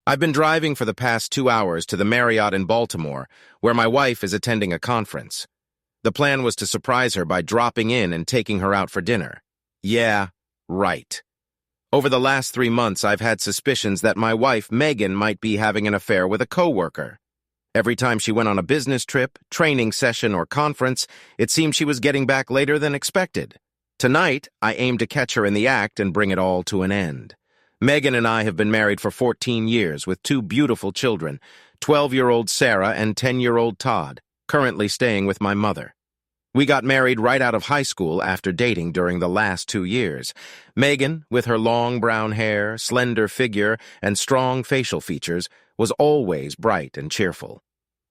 I've been driving for the past 2 hours to the Marriott in Baltimore, where my wife is attending a conference. The plan was to surprise her by dropping in and taking her out for dinner. Yeah, right. Over the last 3 months, I've had suspicions that my wife, Megan, might be having an affair with a coworker. Every time she went on a business trip, training session, or conference, it seemed she was getting back later than expected. Tonight, I aim to catch her in the act and bring it all to an end. Megan and I have been married for 14 years with 2 beautiful children, 12-year-old Sarah and 10-year-old Todd, currently staying with my mother. We got married right out of high school after dating during the last 2 years. Megan, with her long brown hair, slender figure, and strong facial features, was always bright and cheerful.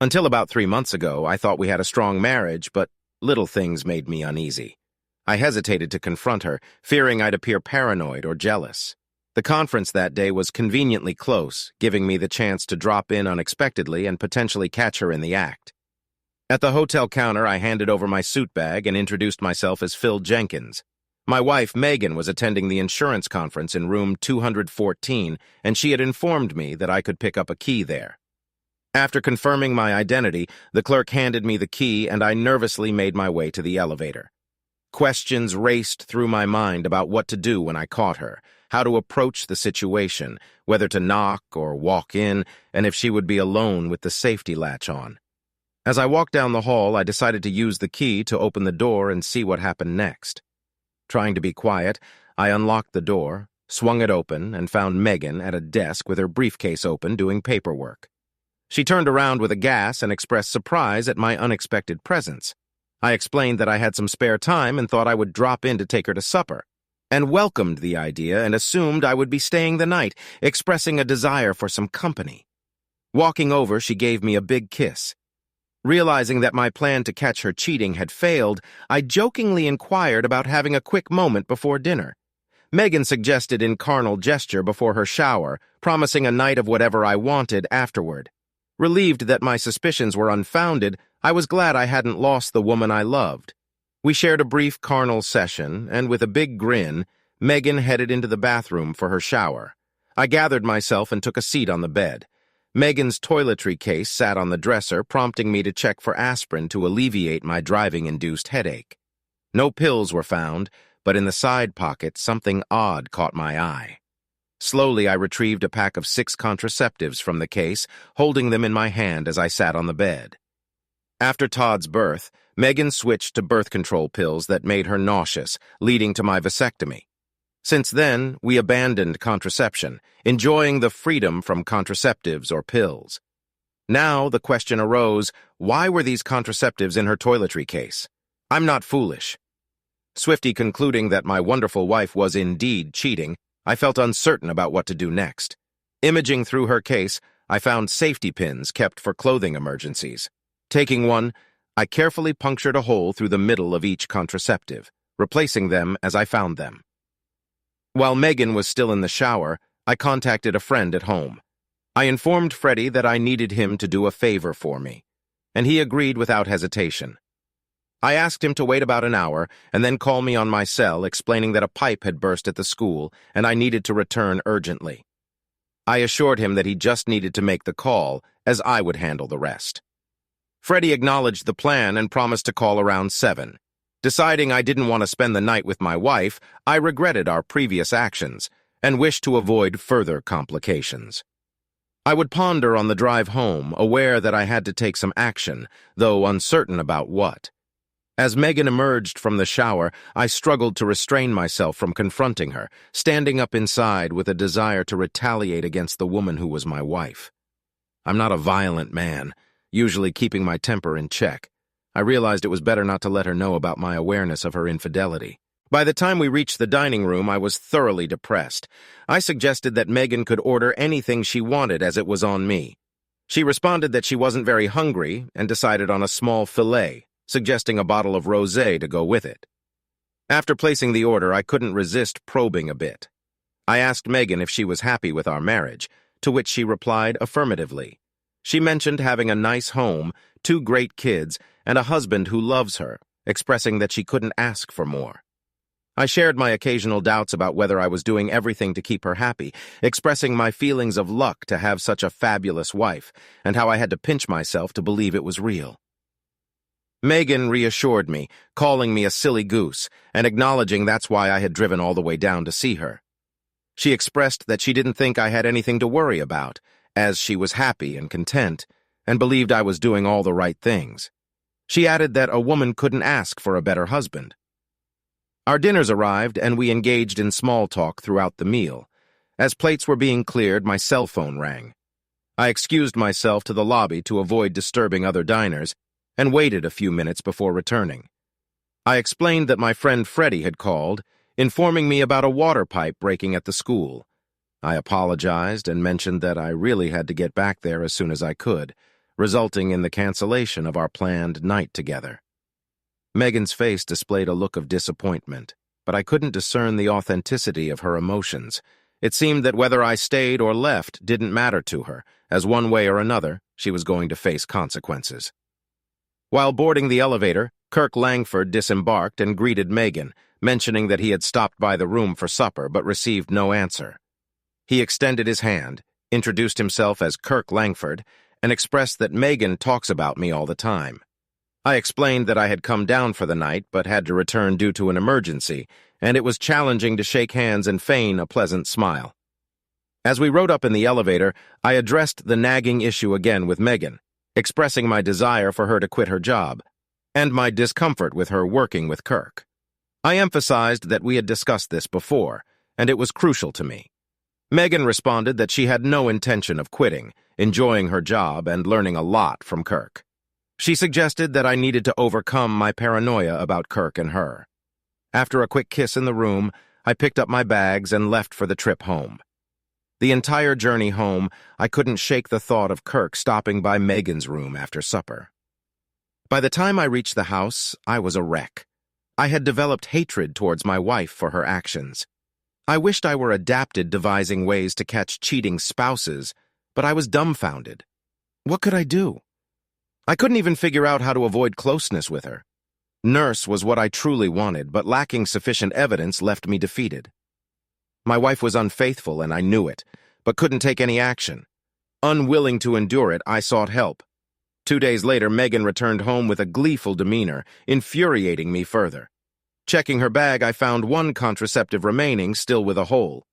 Until about 3 months ago, I thought we had a strong marriage, but little things made me uneasy. I hesitated to confront her, fearing I'd appear paranoid or jealous. The conference that day was conveniently close, giving me the chance to drop in unexpectedly and potentially catch her in the act. At the hotel counter, I handed over my suit bag and introduced myself as Phil Jenkins. My wife, Megan, was attending the insurance conference in room 214, and she had informed me that I could pick up a key there. After confirming my identity, the clerk handed me the key, and I nervously made my way to the elevator. Questions raced through my mind about what to do when I caught her, how to approach the situation, whether to knock or walk in, and if she would be alone with the safety latch on. As I walked down the hall, I decided to use the key to open the door and see what happened next. Trying to be quiet, I unlocked the door, swung it open, and found Megan at a desk with her briefcase open doing paperwork. She turned around with a gasp and expressed surprise at my unexpected presence. I explained that I had some spare time and thought I would drop in to take her to supper, and welcomed the idea and assumed I would be staying the night, expressing a desire for some company. Walking over, she gave me a big kiss. Realizing that my plan to catch her cheating had failed, I jokingly inquired about having a quick moment before dinner. Megan suggested in carnal gesture before her shower, promising a night of whatever I wanted afterward. Relieved that my suspicions were unfounded, I was glad I hadn't lost the woman I loved. We shared a brief carnal session, and with a big grin, Megan headed into the bathroom for her shower. I gathered myself and took a seat on the bed. Megan's toiletry case sat on the dresser, prompting me to check for aspirin to alleviate my driving-induced headache. No pills were found, but in the side pocket, something odd caught my eye. Slowly, I retrieved a pack of 6 contraceptives from the case, holding them in my hand as I sat on the bed. After Todd's birth, Megan switched to birth control pills that made her nauseous, leading to my vasectomy. Since then, we abandoned contraception, enjoying the freedom from contraceptives or pills. Now, the question arose, why were these contraceptives in her toiletry case? I'm not foolish. Swiftly concluding that my wonderful wife was indeed cheating, I felt uncertain about what to do next. Imaging through her case, I found safety pins kept for clothing emergencies. Taking one, I carefully punctured a hole through the middle of each contraceptive, replacing them as I found them. While Megan was still in the shower, I contacted a friend at home. I informed Freddie that I needed him to do a favor for me, and he agreed without hesitation. I asked him to wait about an hour and then call me on my cell, explaining that a pipe had burst at the school and I needed to return urgently. I assured him that he just needed to make the call, as I would handle the rest. Freddie acknowledged the plan and promised to call around 7. Deciding I didn't want to spend the night with my wife, I regretted our previous actions and wished to avoid further complications. I would ponder on the drive home, aware that I had to take some action, though uncertain about what. As Megan emerged from the shower, I struggled to restrain myself from confronting her, standing up inside with a desire to retaliate against the woman who was my wife. I'm not a violent man, usually keeping my temper in check. I realized it was better not to let her know about my awareness of her infidelity. By the time we reached the dining room, I was thoroughly depressed. I suggested that Megan could order anything she wanted as it was on me. She responded that she wasn't very hungry and decided on a small filet, suggesting a bottle of rosé to go with it. After placing the order, I couldn't resist probing a bit. I asked Megan if she was happy with our marriage, to which she replied affirmatively. She mentioned having a nice home, 2 great kids, and a husband who loves her, expressing that she couldn't ask for more. I shared my occasional doubts about whether I was doing everything to keep her happy, expressing my feelings of luck to have such a fabulous wife, and how I had to pinch myself to believe it was real. Megan reassured me, calling me a silly goose, and acknowledging that's why I had driven all the way down to see her. She expressed that she didn't think I had anything to worry about, as she was happy and content, and believed I was doing all the right things. She added that a woman couldn't ask for a better husband. Our dinners arrived, and we engaged in small talk throughout the meal. As plates were being cleared, my cell phone rang. I excused myself to the lobby to avoid disturbing other diners, and waited a few minutes before returning. I explained that my friend Freddie had called, informing me about a water pipe breaking at the school. I apologized and mentioned that I really had to get back there as soon as I could, resulting in the cancellation of our planned night together. Megan's face displayed a look of disappointment, but I couldn't discern the authenticity of her emotions. It seemed that whether I stayed or left didn't matter to her, as one way or another, she was going to face consequences. While boarding the elevator, Kirk Langford disembarked and greeted Megan, mentioning that he had stopped by the room for supper but received no answer. He extended his hand, introduced himself as Kirk Langford, and expressed that Megan talks about me all the time. I explained that I had come down for the night but had to return due to an emergency, and it was challenging to shake hands and feign a pleasant smile. As we rode up in the elevator, I addressed the nagging issue again with Megan, expressing my desire for her to quit her job, and my discomfort with her working with Kirk. I emphasized that we had discussed this before, and it was crucial to me. Megan responded that she had no intention of quitting, enjoying her job and learning a lot from Kirk. She suggested that I needed to overcome my paranoia about Kirk and her. After a quick kiss in the room, I picked up my bags and left for the trip home. The entire journey home, I couldn't shake the thought of Kirk stopping by Megan's room after supper. By the time I reached the house, I was a wreck. I had developed hatred towards my wife for her actions. I wished I were adapted devising ways to catch cheating spouses, but I was dumbfounded. What could I do? I couldn't even figure out how to avoid closeness with her. Nurse was what I truly wanted, but lacking sufficient evidence left me defeated. My wife was unfaithful, and I knew it, but couldn't take any action. Unwilling to endure it, I sought help. 2 days later, Megan returned home with a gleeful demeanor, infuriating me further. Checking her bag, I found one contraceptive remaining, still with a hole.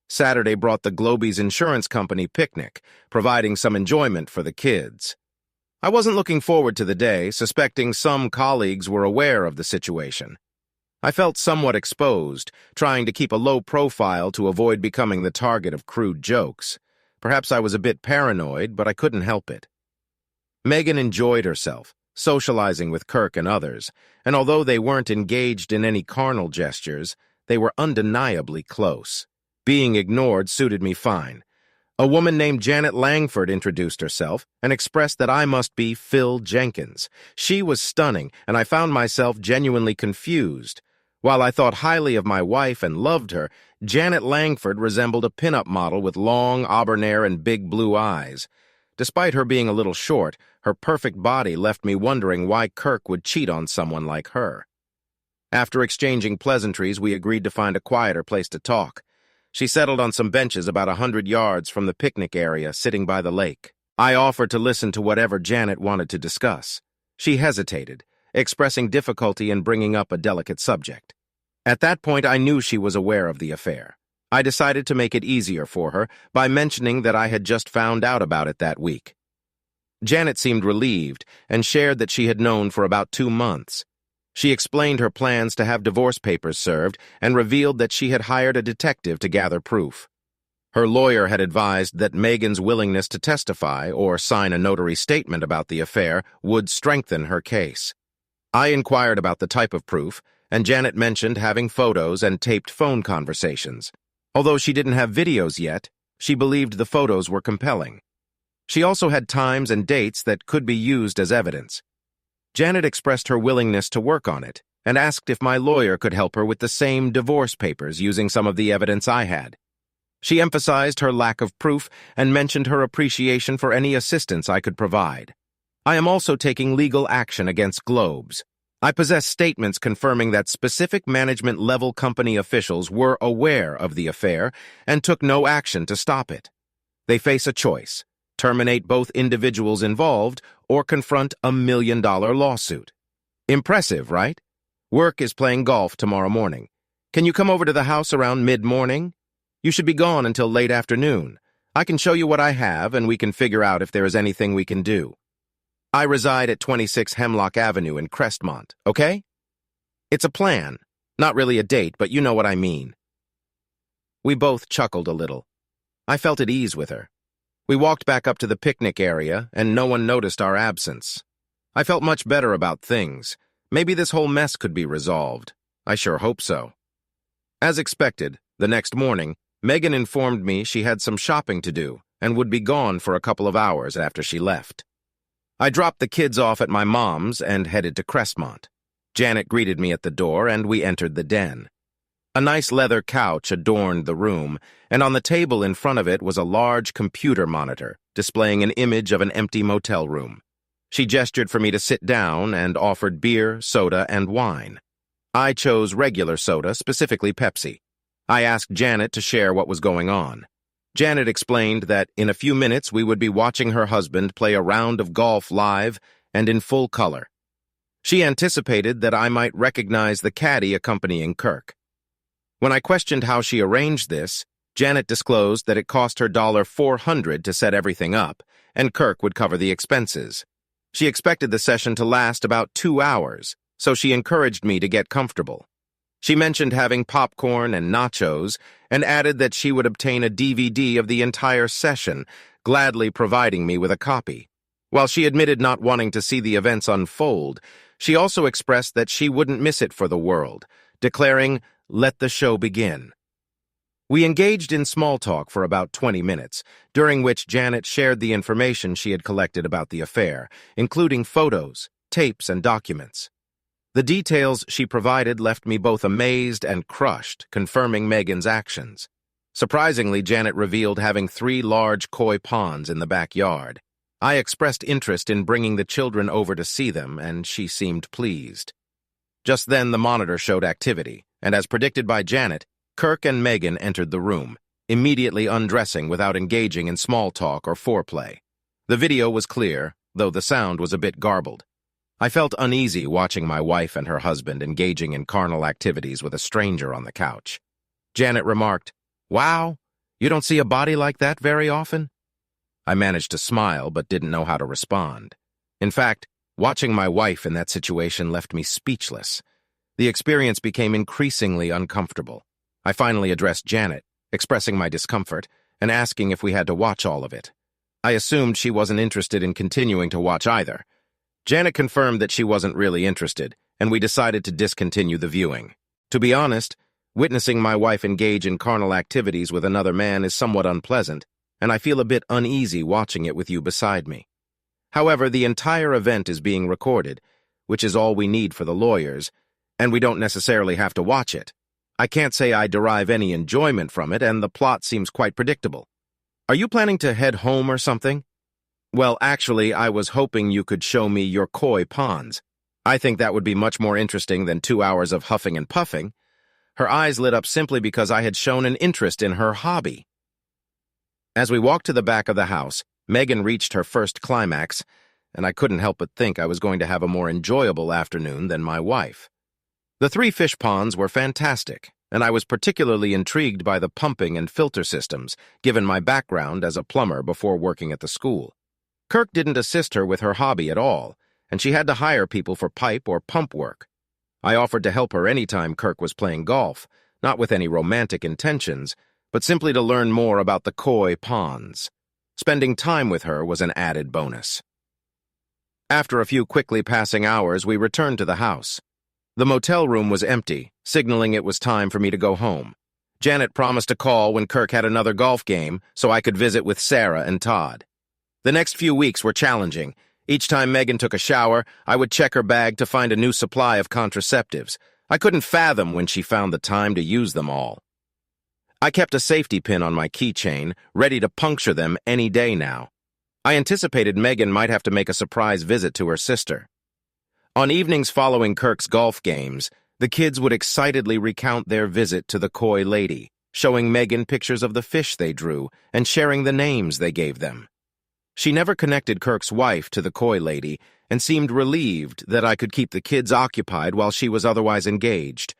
Saturday brought the Globies Insurance Company picnic, providing some enjoyment for the kids. I wasn't looking forward to the day, suspecting some colleagues were aware of the situation. I felt somewhat exposed, trying to keep a low profile to avoid becoming the target of crude jokes. Perhaps I was a bit paranoid, but I couldn't help it. Megan enjoyed herself, socializing with Kirk and others, and although they weren't engaged in any carnal gestures, they were undeniably close. Being ignored suited me fine. A woman named Janet Langford introduced herself and expressed that I must be Phil Jenkins. She was stunning, and I found myself genuinely confused. While I thought highly of my wife and loved her, Janet Langford resembled a pin-up model with long auburn hair and big blue eyes. Despite her being a little short, her perfect body left me wondering why Kirk would cheat on someone like her. After exchanging pleasantries, we agreed to find a quieter place to talk. She settled on some benches about 100 yards from the picnic area, sitting by the lake. I offered to listen to whatever Janet wanted to discuss. She hesitated, expressing difficulty in bringing up a delicate subject. At that point, I knew she was aware of the affair. I decided to make it easier for her by mentioning that I had just found out about it that week. Janet seemed relieved and shared that she had known for about 2 months. She explained her plans to have divorce papers served and revealed that she had hired a detective to gather proof. Her lawyer had advised that Megan's willingness to testify or sign a notary statement about the affair would strengthen her case. I inquired about the type of proof, and Janet mentioned having photos and taped phone conversations. Although she didn't have videos yet, she believed the photos were compelling. She also had times and dates that could be used as evidence. Janet expressed her willingness to work on it and asked if my lawyer could help her with the same divorce papers using some of the evidence I had. She emphasized her lack of proof and mentioned her appreciation for any assistance I could provide. I am also taking legal action against Globes. I possess statements confirming that specific management-level company officials were aware of the affair and took no action to stop it. They face a choice: terminate both individuals involved or confront a $1 million lawsuit. Impressive, right? Work is playing golf tomorrow morning. Can you come over to the house around mid-morning? You should be gone until late afternoon. I can show you what I have, and we can figure out if there is anything we can do. I reside at 26 Hemlock Avenue in Crestmont, okay? It's a plan. Not really a date, but you know what I mean. We both chuckled a little. I felt at ease with her. We walked back up to the picnic area, and no one noticed our absence. I felt much better about things. Maybe this whole mess could be resolved. I sure hope so. As expected, the next morning, Megan informed me she had some shopping to do and would be gone for a couple of hours after she left. I dropped the kids off at my mom's and headed to Crestmont. Janet greeted me at the door, and we entered the den. A nice leather couch adorned the room, and on the table in front of it was a large computer monitor displaying an image of an empty motel room. She gestured for me to sit down and offered beer, soda, and wine. I chose regular soda, specifically Pepsi. I asked Janet to share what was going on. Janet explained that in a few minutes we would be watching her husband play a round of golf live and in full color. She anticipated that I might recognize the caddy accompanying Kirk. When I questioned how she arranged this, Janet disclosed that it cost her $400 to set everything up, and Kirk would cover the expenses. She expected the session to last about 2 hours, so she encouraged me to get comfortable. She mentioned having popcorn and nachos and added that she would obtain a DVD of the entire session, gladly providing me with a copy. While she admitted not wanting to see the events unfold, she also expressed that she wouldn't miss it for the world, declaring, "Let the show begin." We engaged in small talk for about 20 minutes, during which Janet shared the information she had collected about the affair, including photos, tapes, and documents. The details she provided left me both amazed and crushed, confirming Megan's actions. Surprisingly, Janet revealed having 3 large koi ponds in the backyard. I expressed interest in bringing the children over to see them, and she seemed pleased. Just then, the monitor showed activity, and as predicted by Janet, Kirk and Megan entered the room, immediately undressing without engaging in small talk or foreplay. The video was clear, though the sound was a bit garbled. I felt uneasy watching my wife and her husband engaging in carnal activities with a stranger on the couch. Janet remarked, "Wow, you don't see a body like that very often?" I managed to smile but didn't know how to respond. In fact, watching my wife in that situation left me speechless. The experience became increasingly uncomfortable. I finally addressed Janet, expressing my discomfort and asking if we had to watch all of it. I assumed she wasn't interested in continuing to watch either. Janet confirmed that she wasn't really interested, and we decided to discontinue the viewing. To be honest, witnessing my wife engage in carnal activities with another man is somewhat unpleasant, and I feel a bit uneasy watching it with you beside me. However, the entire event is being recorded, which is all we need for the lawyers, and we don't necessarily have to watch it. I can't say I derive any enjoyment from it, and the plot seems quite predictable. Are you planning to head home or something? Well, actually, I was hoping you could show me your koi ponds. I think that would be much more interesting than 2 hours of huffing and puffing. Her eyes lit up simply because I had shown an interest in her hobby. As we walked to the back of the house, Megan reached her first climax, and I couldn't help but think I was going to have a more enjoyable afternoon than my wife. The 3 fish ponds were fantastic, and I was particularly intrigued by the pumping and filter systems, given my background as a plumber before working at the school. Kirk didn't assist her with her hobby at all, and she had to hire people for pipe or pump work. I offered to help her anytime Kirk was playing golf, not with any romantic intentions, but simply to learn more about the koi ponds. Spending time with her was an added bonus. After a few quickly passing hours, we returned to the house. The motel room was empty, signaling it was time for me to go home. Janet promised to call when Kirk had another golf game so I could visit with Sarah and Todd. The next few weeks were challenging. Each time Megan took a shower, I would check her bag to find a new supply of contraceptives. I couldn't fathom when she found the time to use them all. I kept a safety pin on my keychain, ready to puncture them any day now. I anticipated Megan might have to make a surprise visit to her sister. On evenings following Kirk's golf games, the kids would excitedly recount their visit to the koi lady, showing Megan pictures of the fish they drew and sharing the names they gave them. She never connected Kirk's wife to the koi lady and seemed relieved that I could keep the kids occupied while she was otherwise engaged.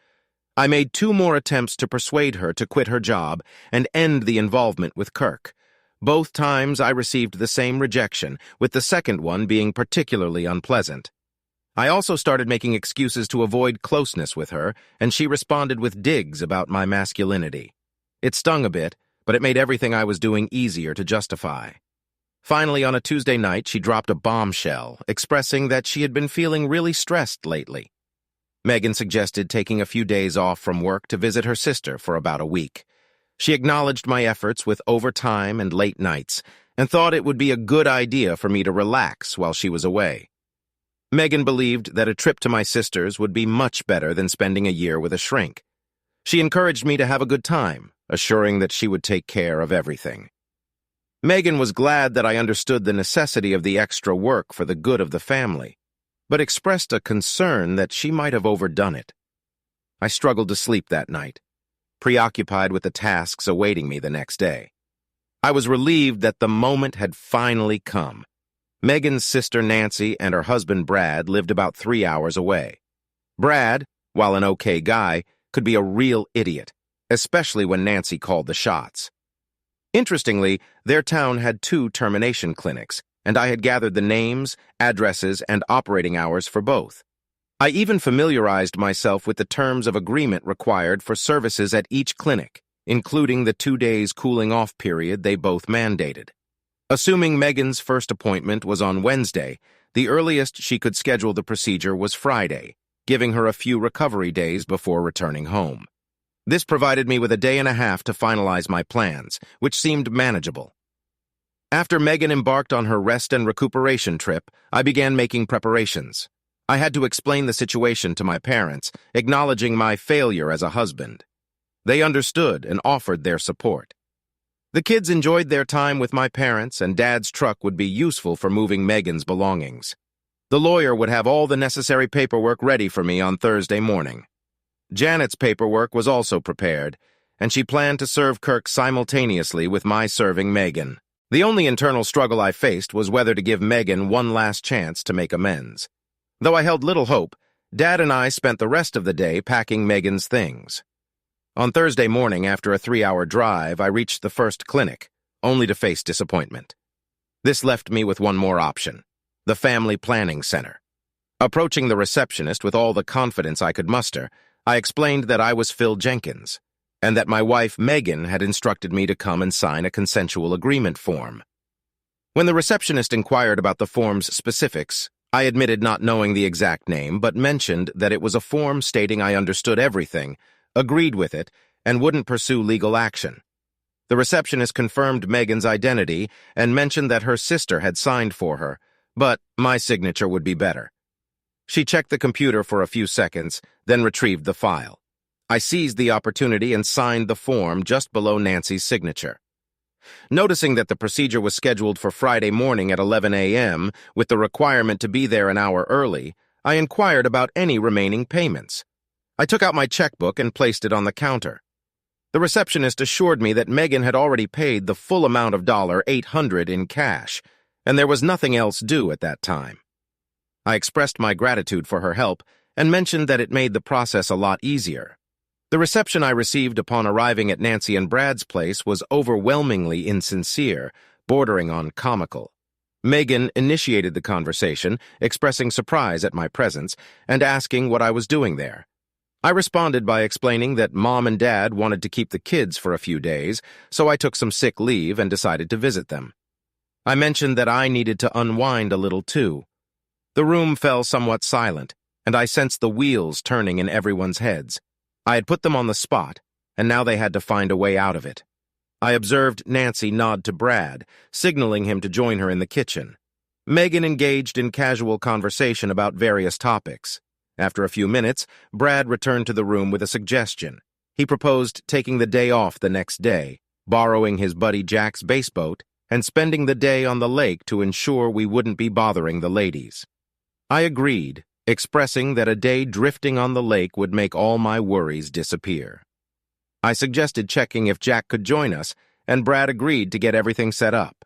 I made 2 more attempts to persuade her to quit her job and end the involvement with Kirk. Both times I received the same rejection, with the second one being particularly unpleasant. I also started making excuses to avoid closeness with her, and she responded with digs about my masculinity. It stung a bit, but it made everything I was doing easier to justify. Finally, on a Tuesday night, she dropped a bombshell, expressing that she had been feeling really stressed lately. Megan suggested taking a few days off from work to visit her sister for about a week. She acknowledged my efforts with overtime and late nights, and thought it would be a good idea for me to relax while she was away. Megan believed that a trip to my sister's would be much better than spending a year with a shrink. She encouraged me to have a good time, assuring that she would take care of everything. Megan was glad that I understood the necessity of the extra work for the good of the family, but expressed a concern that she might have overdone it. I struggled to sleep that night, preoccupied with the tasks awaiting me the next day. I was relieved that the moment had finally come. Megan's sister Nancy and her husband Brad lived about 3 hours away. Brad, while an okay guy, could be a real idiot, especially when Nancy called the shots. Interestingly, their town had 2 termination clinics, and I had gathered the names, addresses, and operating hours for both. I even familiarized myself with the terms of agreement required for services at each clinic, including the 2 days cooling-off period they both mandated. Assuming Megan's first appointment was on Wednesday, the earliest she could schedule the procedure was Friday, giving her a few recovery days before returning home. This provided me with a day and a half to finalize my plans, which seemed manageable. After Megan embarked on her rest and recuperation trip, I began making preparations. I had to explain the situation to my parents, acknowledging my failure as a husband. They understood and offered their support. The kids enjoyed their time with my parents, and Dad's truck would be useful for moving Megan's belongings. The lawyer would have all the necessary paperwork ready for me on Thursday morning. Janet's paperwork was also prepared, and she planned to serve Kirk simultaneously with my serving Megan. The only internal struggle I faced was whether to give Megan one last chance to make amends. Though I held little hope, Dad and I spent the rest of the day packing Megan's things. On Thursday morning, after a 3-hour drive, I reached the first clinic, only to face disappointment. This left me with one more option: the Family Planning Center. Approaching the receptionist with all the confidence I could muster, I explained that I was Phil Jenkins, and that my wife Megan had instructed me to come and sign a consensual agreement form. When the receptionist inquired about the form's specifics, I admitted not knowing the exact name, but mentioned that it was a form stating I understood everything, agreed with it, and wouldn't pursue legal action. The receptionist confirmed Megan's identity and mentioned that her sister had signed for her, but my signature would be better. She checked the computer for a few seconds, then retrieved the file. I seized the opportunity and signed the form just below Nancy's signature. Noticing that the procedure was scheduled for Friday morning at 11 a.m., with the requirement to be there an hour early, I inquired about any remaining payments. I took out my checkbook and placed it on the counter. The receptionist assured me that Megan had already paid the full amount of $800 in cash, and there was nothing else due at that time. I expressed my gratitude for her help and mentioned that it made the process a lot easier. The reception I received upon arriving at Nancy and Brad's place was overwhelmingly insincere, bordering on comical. Megan initiated the conversation, expressing surprise at my presence and asking what I was doing there. I responded by explaining that Mom and Dad wanted to keep the kids for a few days, so I took some sick leave and decided to visit them. I mentioned that I needed to unwind a little too. The room fell somewhat silent, and I sensed the wheels turning in everyone's heads. I had put them on the spot, and now they had to find a way out of it. I observed Nancy nod to Brad, signaling him to join her in the kitchen. Megan engaged in casual conversation about various topics. After a few minutes, Brad returned to the room with a suggestion. He proposed taking the day off the next day, borrowing his buddy Jack's baseboat, and spending the day on the lake to ensure we wouldn't be bothering the ladies. I agreed, expressing that a day drifting on the lake would make all my worries disappear. I suggested checking if Jack could join us, and Brad agreed to get everything set up.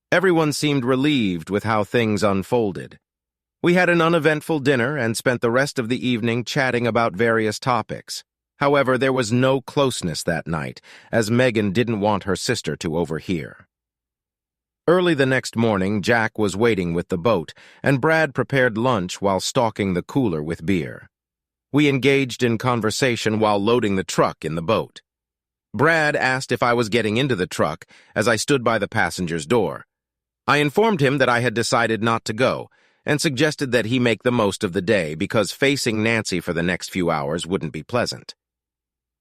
Everyone seemed relieved with how things unfolded. We had an uneventful dinner and spent the rest of the evening chatting about various topics. However, there was no closeness that night, as Megan didn't want her sister to overhear. Early the next morning, Jack was waiting with the boat, and Brad prepared lunch while stocking the cooler with beer. We engaged in conversation while loading the truck in the boat. Brad asked if I was getting into the truck as I stood by the passenger's door. I informed him that I had decided not to go, and suggested that he make the most of the day because facing Nancy for the next few hours wouldn't be pleasant.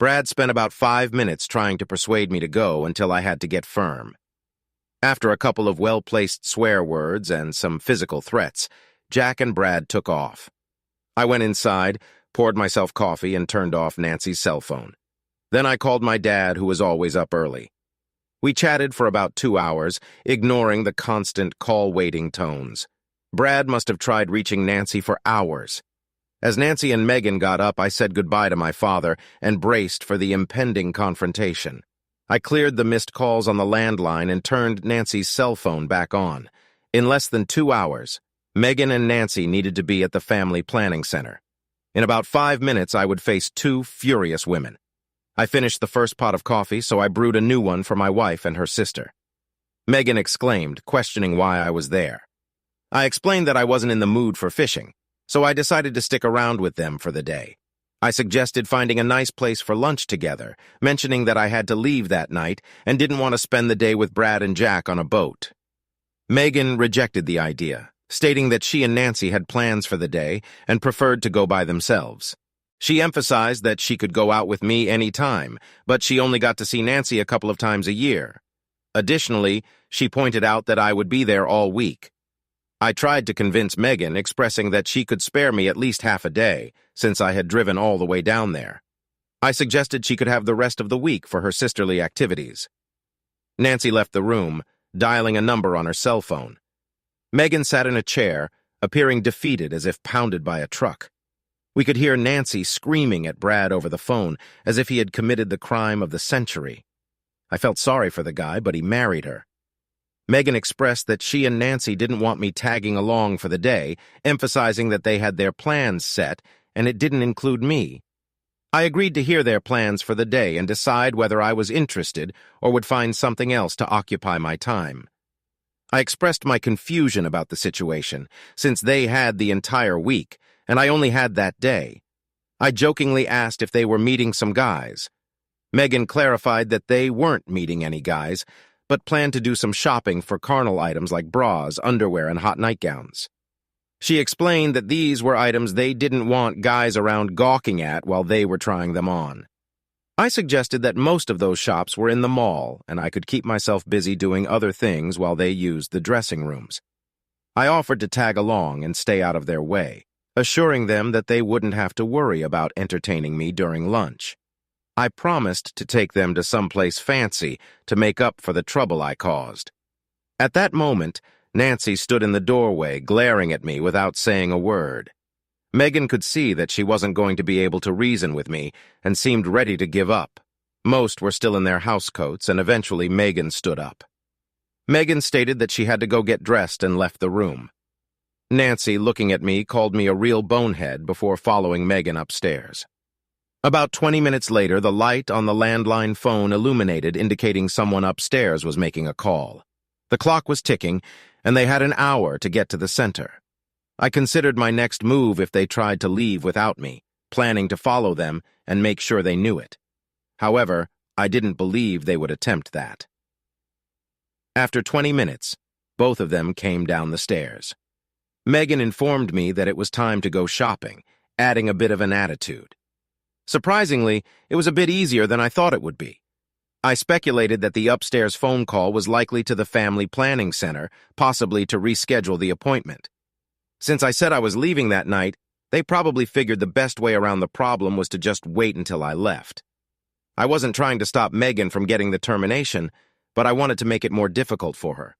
Brad spent about 5 minutes trying to persuade me to go until I had to get firm. After a couple of well-placed swear words and some physical threats, Jack and Brad took off. I went inside, poured myself coffee, and turned off Nancy's cell phone. Then I called my dad, who was always up early. We chatted for about 2 hours, ignoring the constant call-waiting tones. Brad must have tried reaching Nancy for hours. As Nancy and Megan got up, I said goodbye to my father and braced for the impending confrontation. I cleared the missed calls on the landline and turned Nancy's cell phone back on. In less than 2 hours, Megan and Nancy needed to be at the family planning center. In about 5 minutes, I would face 2 furious women. I finished the first pot of coffee, so I brewed a new one for my wife and her sister. Megan exclaimed, questioning why I was there. I explained that I wasn't in the mood for fishing, so I decided to stick around with them for the day. I suggested finding a nice place for lunch together, mentioning that I had to leave that night and didn't want to spend the day with Brad and Jack on a boat. Megan rejected the idea, stating that she and Nancy had plans for the day and preferred to go by themselves. She emphasized that she could go out with me any time, but she only got to see Nancy a couple of times a year. Additionally, she pointed out that I would be there all week. I tried to convince Megan, expressing that she could spare me at least half a day, since I had driven all the way down there. I suggested she could have the rest of the week for her sisterly activities. Nancy left the room, dialing a number on her cell phone. Megan sat in a chair, appearing defeated as if pounded by a truck. We could hear Nancy screaming at Brad over the phone, as if he had committed the crime of the century. I felt sorry for the guy, but he married her. Megan expressed that she and Nancy didn't want me tagging along for the day, emphasizing that they had their plans set, and it didn't include me. I agreed to hear their plans for the day and decide whether I was interested or would find something else to occupy my time. I expressed my confusion about the situation, since they had the entire week, and I only had that day. I jokingly asked if they were meeting some guys. Megan clarified that they weren't meeting any guys, but planned to do some shopping for carnal items like bras, underwear, and hot nightgowns. She explained that these were items they didn't want guys around gawking at while they were trying them on. I suggested that most of those shops were in the mall, and I could keep myself busy doing other things while they used the dressing rooms. I offered to tag along and stay out of their way, assuring them that they wouldn't have to worry about entertaining me during lunch. I promised to take them to someplace fancy to make up for the trouble I caused. At that moment, Nancy stood in the doorway, glaring at me without saying a word. Megan could see that she wasn't going to be able to reason with me and seemed ready to give up. Most were still in their housecoats, and eventually Megan stood up. Megan stated that she had to go get dressed and left the room. Nancy, looking at me, called me a real bonehead before following Megan upstairs. About 20 minutes later, the light on the landline phone illuminated, indicating someone upstairs was making a call. The clock was ticking, and they had an hour to get to the center. I considered my next move if they tried to leave without me, planning to follow them and make sure they knew it. However, I didn't believe they would attempt that. After 20 minutes, both of them came down the stairs. Megan informed me that it was time to go shopping, adding a bit of an attitude. Surprisingly, it was a bit easier than I thought it would be. I speculated that the upstairs phone call was likely to the family planning center, possibly to reschedule the appointment. Since I said I was leaving that night, they probably figured the best way around the problem was to just wait until I left. I wasn't trying to stop Megan from getting the termination, but I wanted to make it more difficult for her.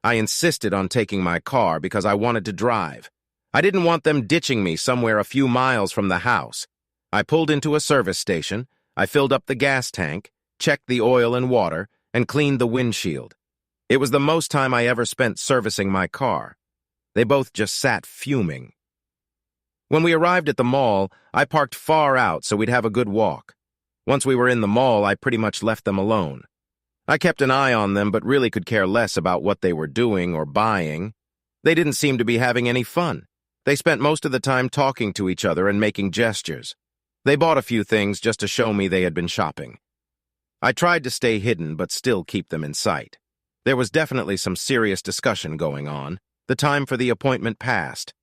I insisted on taking my car because I wanted to drive. I didn't want them ditching me somewhere a few miles from the house. I pulled into a service station, I filled up the gas tank, checked the oil and water, and cleaned the windshield. It was the most time I ever spent servicing my car. They both just sat fuming. When we arrived at the mall, I parked far out so we'd have a good walk. Once we were in the mall, I pretty much left them alone. I kept an eye on them but really could care less about what they were doing or buying. They didn't seem to be having any fun. They spent most of the time talking to each other and making gestures. They bought a few things just to show me they had been shopping. I tried to stay hidden but still keep them in sight. There was definitely some serious discussion going on. The time for the appointment passed.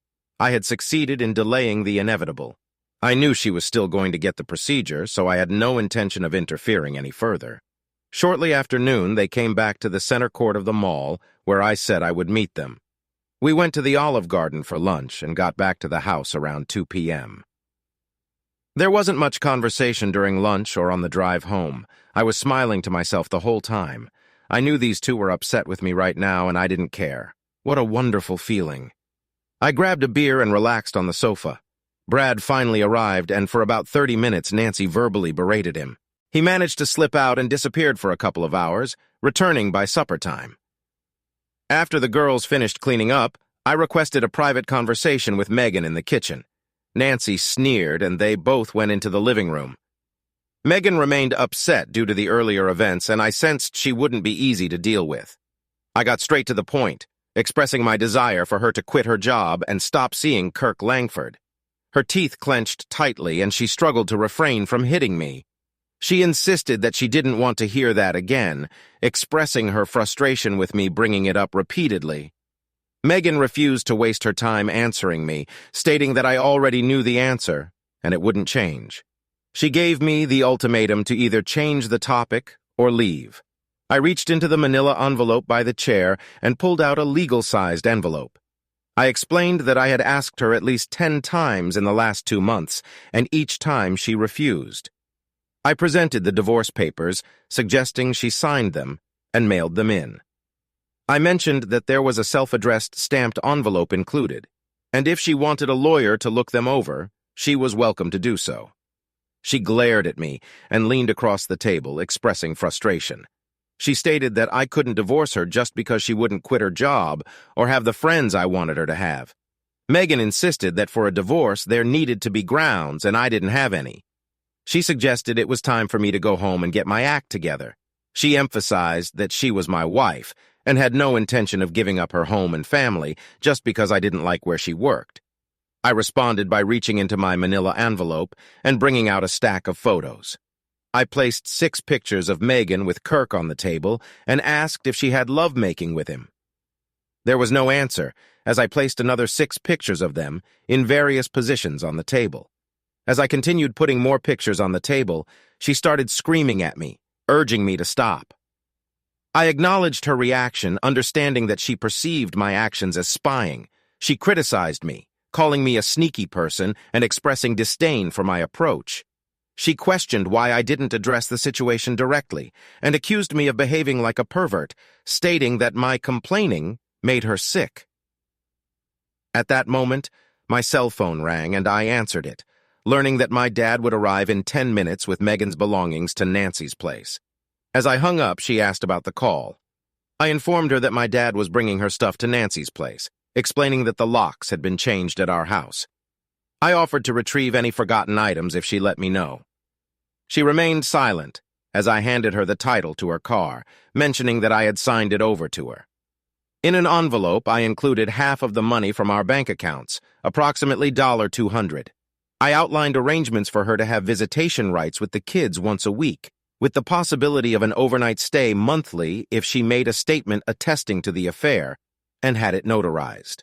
I had succeeded in delaying the inevitable. I knew she was still going to get the procedure, so I had no intention of interfering any further. Shortly after noon, they came back to the center court of the mall, where I said I would meet them. We went to the Olive Garden for lunch and got back to the house around 2 p.m. There wasn't much conversation during lunch or on the drive home. I was smiling to myself the whole time. I knew these two were upset with me right now, and I didn't care. What a wonderful feeling. I grabbed a beer and relaxed on the sofa. Brad finally arrived, and for about 30 minutes, Nancy verbally berated him. He managed to slip out and disappeared for a couple of hours, returning by supper time. After the girls finished cleaning up, I requested a private conversation with Megan in the kitchen. Nancy sneered, and they both went into the living room. Megan remained upset due to the earlier events, and I sensed she wouldn't be easy to deal with. I got straight to the point, expressing my desire for her to quit her job and stop seeing Kirk Langford. Her teeth clenched tightly, and she struggled to refrain from hitting me. She insisted that she didn't want to hear that again, expressing her frustration with me bringing it up repeatedly. Megan refused to waste her time answering me, stating that I already knew the answer, and it wouldn't change. She gave me the ultimatum to either change the topic or leave. I reached into the manila envelope by the chair and pulled out a legal-sized envelope. I explained that I had asked her at least 10 times in the last 2 months, and each time she refused. I presented the divorce papers, suggesting she signed them, and mailed them in. I mentioned that there was a self-addressed stamped envelope included, and if she wanted a lawyer to look them over, she was welcome to do so. She glared at me and leaned across the table, expressing frustration. She stated that I couldn't divorce her just because she wouldn't quit her job or have the friends I wanted her to have. Megan insisted that for a divorce there needed to be grounds, and I didn't have any. She suggested it was time for me to go home and get my act together. She emphasized that she was my wife and had no intention of giving up her home and family just because I didn't like where she worked. I responded by reaching into my manila envelope and bringing out a stack of photos. I placed 6 pictures of Megan with Kirk on the table and asked if she had lovemaking with him. There was no answer, as I placed another 6 pictures of them in various positions on the table. As I continued putting more pictures on the table, she started screaming at me, urging me to stop. I acknowledged her reaction, understanding that she perceived my actions as spying. She criticized me, calling me a sneaky person and expressing disdain for my approach. She questioned why I didn't address the situation directly and accused me of behaving like a pervert, stating that my complaining made her sick. At that moment, my cell phone rang and I answered it, learning that my dad would arrive in 10 minutes with Megan's belongings to Nancy's place. As I hung up, she asked about the call. I informed her that my dad was bringing her stuff to Nancy's place, explaining that the locks had been changed at our house. I offered to retrieve any forgotten items if she let me know. She remained silent as I handed her the title to her car, mentioning that I had signed it over to her. In an envelope, I included half of the money from our bank accounts, approximately $200. I outlined arrangements for her to have visitation rights with the kids once a week, with the possibility of an overnight stay monthly if she made a statement attesting to the affair and had it notarized.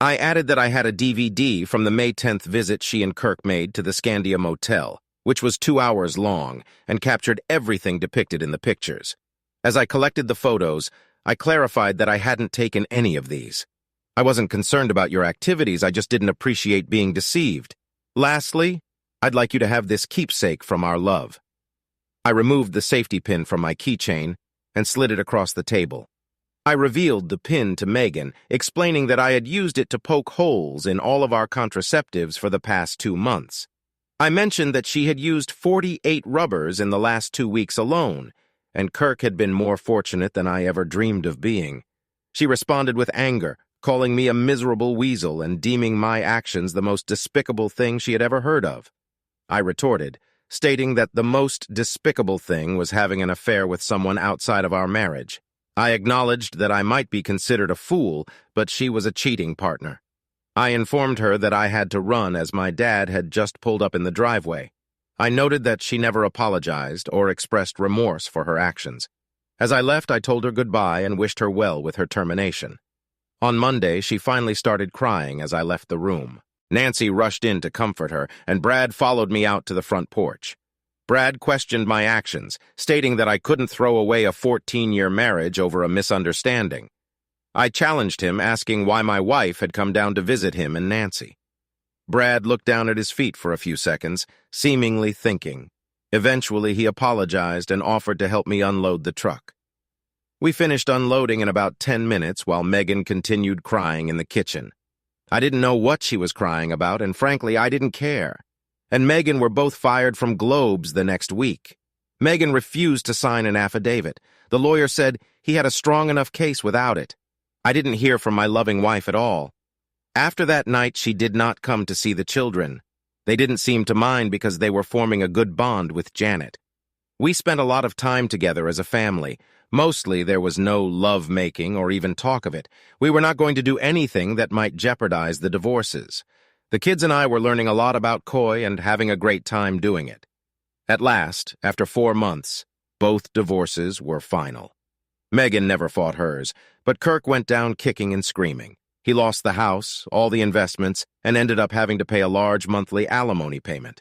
I added that I had a DVD from the May 10th visit she and Kirk made to the Scandia Motel, which was 2 hours long and captured everything depicted in the pictures. As I collected the photos, I clarified that I hadn't taken any of these. I wasn't concerned about your activities, I just didn't appreciate being deceived. Lastly, I'd like you to have this keepsake from our love. I removed the safety pin from my keychain and slid it across the table. I revealed the pin to Megan, explaining that I had used it to poke holes in all of our contraceptives for the past 2 months. I mentioned that she had used 48 rubbers in the last 2 weeks alone, and Kirk had been more fortunate than I ever dreamed of being. She responded with anger, calling me a miserable weasel and deeming my actions the most despicable thing she had ever heard of. I retorted, stating that the most despicable thing was having an affair with someone outside of our marriage. I acknowledged that I might be considered a fool, but she was a cheating partner. I informed her that I had to run as my dad had just pulled up in the driveway. I noted that she never apologized or expressed remorse for her actions. As I left, I told her goodbye and wished her well with her termination. On Monday, she finally started crying as I left the room. Nancy rushed in to comfort her, and Brad followed me out to the front porch. Brad questioned my actions, stating that I couldn't throw away a 14-year marriage over a misunderstanding. I challenged him, asking why my wife had come down to visit him and Nancy. Brad looked down at his feet for a few seconds, seemingly thinking. Eventually, he apologized and offered to help me unload the truck. We finished unloading in about 10 minutes while Megan continued crying in the kitchen. I didn't know what she was crying about, and frankly, I didn't care. And Megan were both fired from Globes the next week. Megan refused to sign an affidavit. The lawyer said he had a strong enough case without it. I didn't hear from my loving wife at all. After that night, she did not come to see the children. They didn't seem to mind because they were forming a good bond with Janet. We spent a lot of time together as a family. Mostly there was no love-making or even talk of it. We were not going to do anything that might jeopardize the divorces. The kids and I were learning a lot about Koi and having a great time doing it. At last, after 4 months, both divorces were final. Megan never fought hers, but Kirk went down kicking and screaming. He lost the house, all the investments, and ended up having to pay a large monthly alimony payment.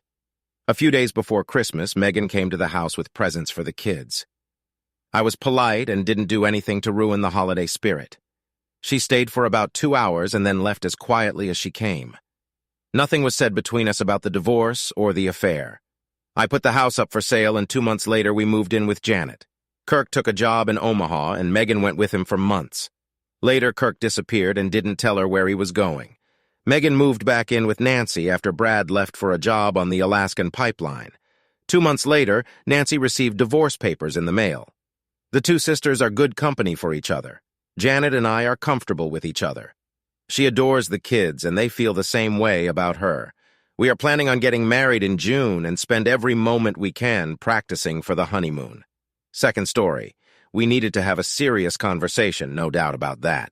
A few days before Christmas, Megan came to the house with presents for the kids. I was polite and didn't do anything to ruin the holiday spirit. She stayed for about 2 hours and then left as quietly as she came. Nothing was said between us about the divorce or the affair. I put the house up for sale, and 2 months later we moved in with Janet. Kirk took a job in Omaha, and Megan went with him for months. Later, Kirk disappeared and didn't tell her where he was going. Megan moved back in with Nancy after Brad left for a job on the Alaskan pipeline. 2 months later, Nancy received divorce papers in the mail. The two sisters are good company for each other. Janet and I are comfortable with each other. She adores the kids, and they feel the same way about her. We are planning on getting married in June and spend every moment we can practicing for the honeymoon. Second story. We needed to have a serious conversation, no doubt about that.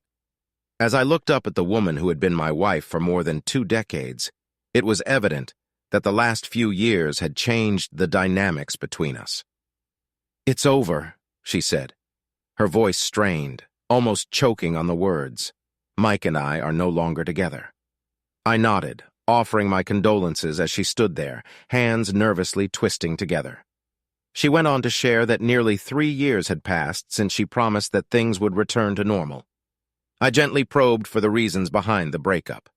As I looked up at the woman who had been my wife for more than 2 decades, it was evident that the last few years had changed the dynamics between us. "It's over," she said. Her voice strained, almost choking on the words. "Mike and I are no longer together." I nodded, offering my condolences as she stood there, hands nervously twisting together. She went on to share that nearly 3 years had passed since she promised that things would return to normal. I gently probed for the reasons behind the breakup.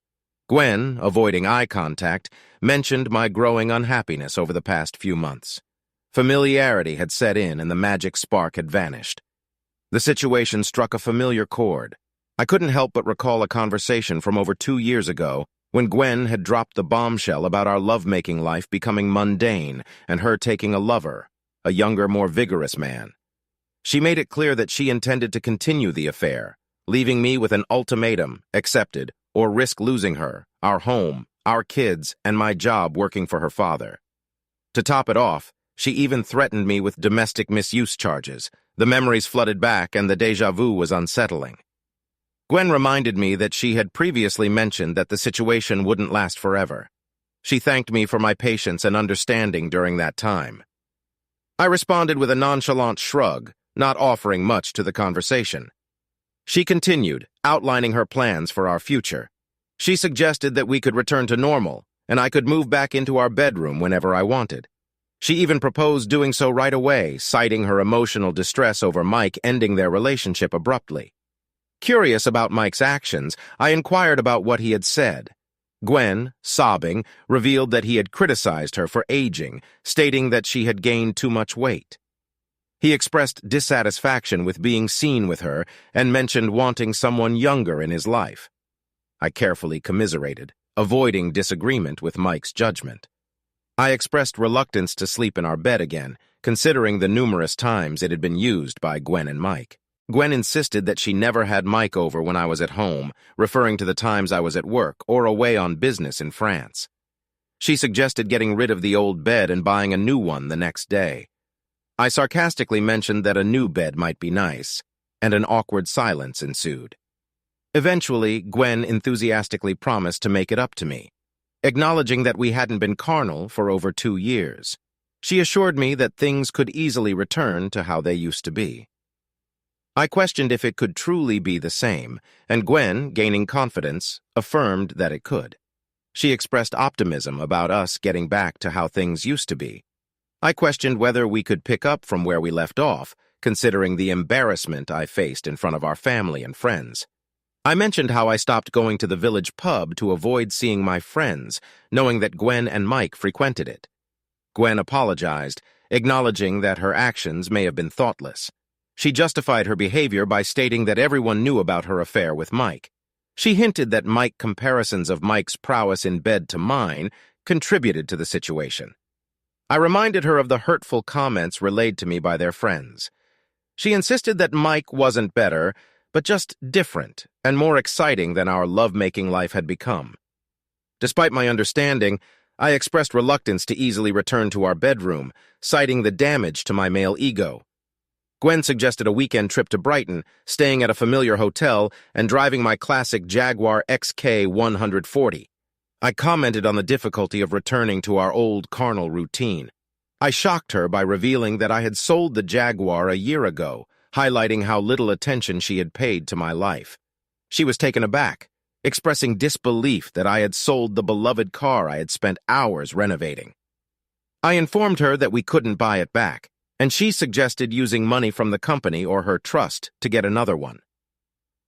Gwen, avoiding eye contact, mentioned my growing unhappiness over the past few months. Familiarity had set in and the magic spark had vanished. The situation struck a familiar chord. I couldn't help but recall a conversation from over 2 years ago when Gwen had dropped the bombshell about our lovemaking life becoming mundane and her taking a lover, a younger, more vigorous man. She made it clear that she intended to continue the affair, leaving me with an ultimatum: accepted, or risk losing her, our home, our kids, and my job working for her father. To top it off, she even threatened me with domestic misuse charges. The memories flooded back, and the déjà vu was unsettling. Gwen reminded me that she had previously mentioned that the situation wouldn't last forever. She thanked me for my patience and understanding during that time. I responded with a nonchalant shrug, not offering much to the conversation. She continued, outlining her plans for our future. She suggested that we could return to normal, and I could move back into our bedroom whenever I wanted. She even proposed doing so right away, citing her emotional distress over Mike ending their relationship abruptly. Curious about Mike's actions, I inquired about what he had said. Gwen, sobbing, revealed that he had criticized her for aging, stating that she had gained too much weight. He expressed dissatisfaction with being seen with her and mentioned wanting someone younger in his life. I carefully commiserated, avoiding disagreement with Mike's judgment. I expressed reluctance to sleep in our bed again, considering the numerous times it had been used by Gwen and Mike. Gwen insisted that she never had Mike over when I was at home, referring to the times I was at work or away on business in France. She suggested getting rid of the old bed and buying a new one the next day. I sarcastically mentioned that a new bed might be nice, and an awkward silence ensued. Eventually, Gwen enthusiastically promised to make it up to me, acknowledging that we hadn't been carnal for over 2 years. She assured me that things could easily return to how they used to be. I questioned if it could truly be the same, and Gwen, gaining confidence, affirmed that it could. She expressed optimism about us getting back to how things used to be. I questioned whether we could pick up from where we left off, considering the embarrassment I faced in front of our family and friends. I mentioned how I stopped going to the village pub to avoid seeing my friends, knowing that Gwen and Mike frequented it. Gwen apologized, acknowledging that her actions may have been thoughtless. She justified her behavior by stating that everyone knew about her affair with Mike. She hinted that Mike comparisons of Mike's prowess in bed to mine contributed to the situation. I reminded her of the hurtful comments relayed to me by their friends. She insisted that Mike wasn't better, but just different and more exciting than our love-making life had become. Despite my understanding, I expressed reluctance to easily return to our bedroom, citing the damage to my male ego. Gwen suggested a weekend trip to Brighton, staying at a familiar hotel and driving my classic Jaguar XK 140. I commented on the difficulty of returning to our old carnal routine. I shocked her by revealing that I had sold the Jaguar a year ago, highlighting how little attention she had paid to my life. She was taken aback, expressing disbelief that I had sold the beloved car I had spent hours renovating. I informed her that we couldn't buy it back, and she suggested using money from the company or her trust to get another one.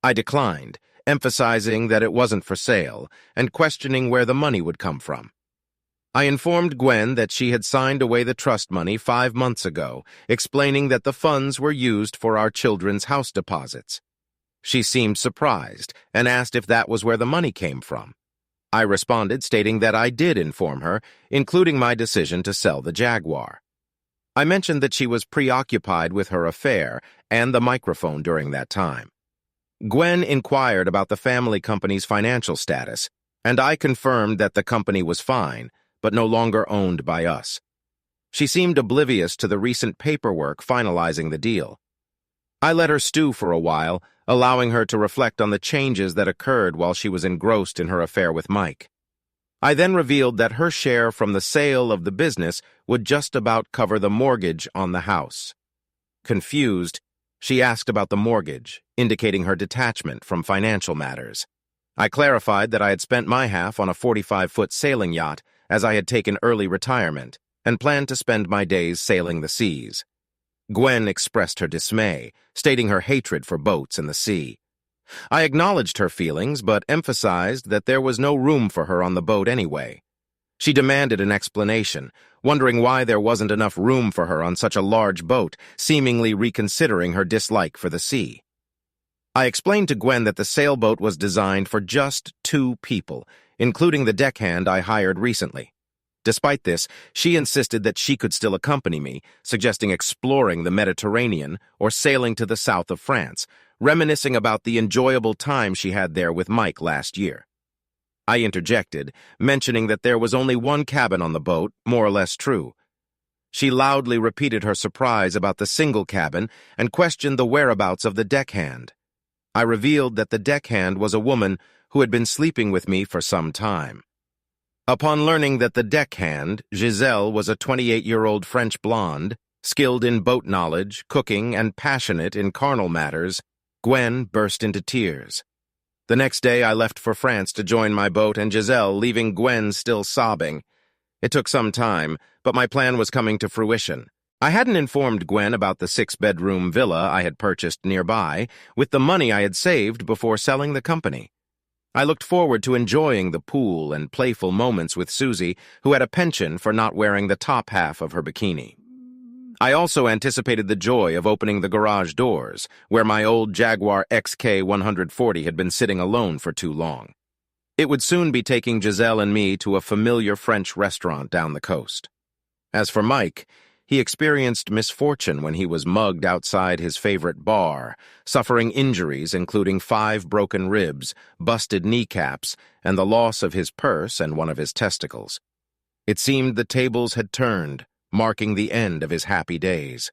I declined, emphasizing that it wasn't for sale and questioning where the money would come from. I informed Gwen that she had signed away the trust money 5 months ago, explaining that the funds were used for our children's house deposits. She seemed surprised and asked if that was where the money came from. I responded stating that I did inform her, including my decision to sell the Jaguar. I mentioned that she was preoccupied with her affair and the microphone during that time. Gwen inquired about the family company's financial status, and I confirmed that the company was fine, but no longer owned by us. She seemed oblivious to the recent paperwork finalizing the deal. I let her stew for a while, allowing her to reflect on the changes that occurred while she was engrossed in her affair with Mike. I then revealed that her share from the sale of the business would just about cover the mortgage on the house. Confused, she asked about the mortgage, indicating her detachment from financial matters. I clarified that I had spent my half on a 45-foot sailing yacht, as I had taken early retirement, and planned to spend my days sailing the seas. Gwen expressed her dismay, stating her hatred for boats and the sea. I acknowledged her feelings, but emphasized that there was no room for her on the boat anyway. She demanded an explanation, wondering why there wasn't enough room for her on such a large boat, seemingly reconsidering her dislike for the sea. I explained to Gwen that the sailboat was designed for just 2 people, including the deckhand I hired recently. Despite this, she insisted that she could still accompany me, suggesting exploring the Mediterranean or sailing to the south of France, reminiscing about the enjoyable time she had there with Mike last year. I interjected, mentioning that there was only 1 cabin on the boat, more or less true. She loudly repeated her surprise about the single cabin and questioned the whereabouts of the deckhand. I revealed that the deckhand was a woman who had been sleeping with me for some time. Upon learning that the deckhand, Giselle, was a 28-year-old French blonde, skilled in boat knowledge, cooking, and passionate in carnal matters, Gwen burst into tears. The next day I left for France to join my boat and Giselle, leaving Gwen still sobbing. It took some time, but my plan was coming to fruition. I hadn't informed Gwen about the 6-bedroom villa I had purchased nearby with the money I had saved before selling the company. I looked forward to enjoying the pool and playful moments with Susie, who had a penchant for not wearing the top half of her bikini. I also anticipated the joy of opening the garage doors, where my old Jaguar XK140 had been sitting alone for too long. It would soon be taking Giselle and me to a familiar French restaurant down the coast. As for Mike, he experienced misfortune when he was mugged outside his favorite bar, suffering injuries including 5 broken ribs, busted kneecaps, and the loss of his purse and one of his testicles. It seemed the tables had turned, marking the end of his happy days.